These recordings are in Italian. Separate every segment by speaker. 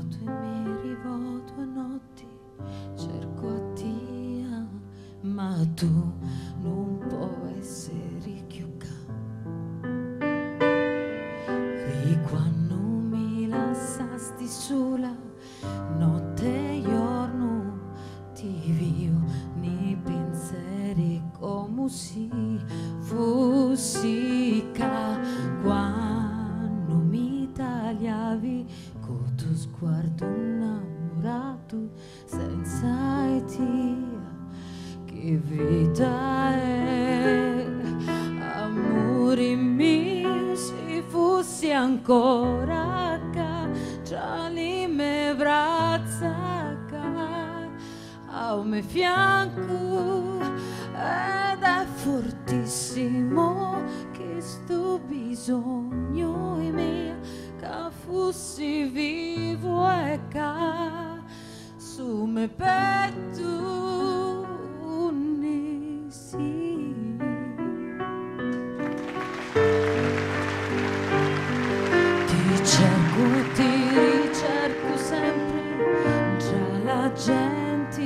Speaker 1: vuoto e mi rivoto a notti, cerco a Dio, ma tu non puoi essere chiucca. E quando mi lasciasti sola, notte e giorno, ti vivo nei pensieri come se fossi ca. Quando mi tagliavi con tuo sguardo innamorato, senza etia, che vita è, amore mio, se fossi ancora qua, tra le mie braccia qua, al mio fianco, ed è fortissimo che sto bisogno è mio, che fossi vivo e che su me petto unissi. Ti cerco e ti ricerco sempre tra la gente,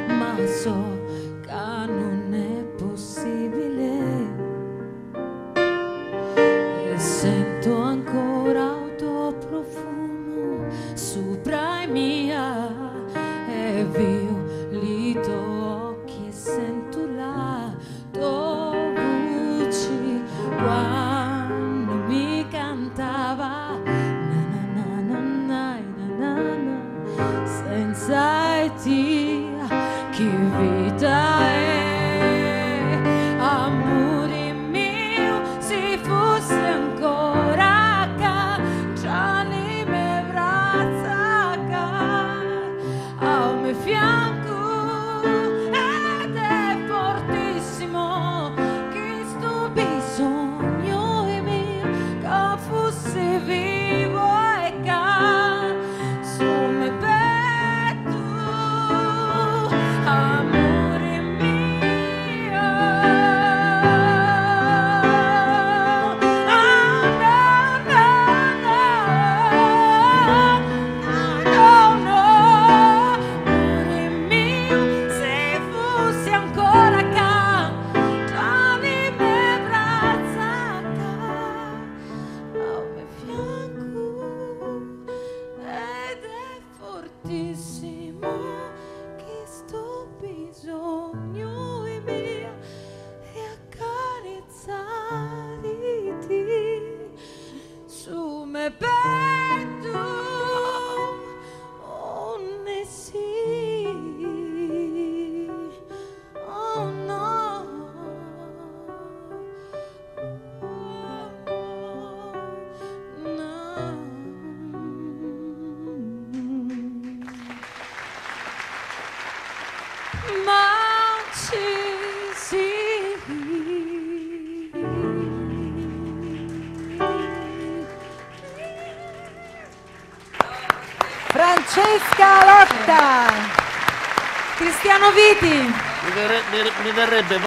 Speaker 1: ma so che non è possibile. E sento ancora il tuo profumo sopra i miei, e vedo i tuoi occhi e sento la tua voce quando mi cantava na na na na na na na, senza te che vita è, amore mio, se fosse ancora qua, tra le mie braccia qua, al mio fianco, ed è fortissimo che sto bisogno è mio, che fosse vivo e che su me petto, amore mio. No, no, amore mio, se fossi ancora qua, tra le mie braccia qua, al mio fianco, ed è fortissimo che sto bisogno è mio, e accarezzare te su me petto, oh ne sì, oh no, no. Ma ci sì.
Speaker 2: Francesca Lotta, Cristiano Viti.
Speaker 3: Mi verrebbe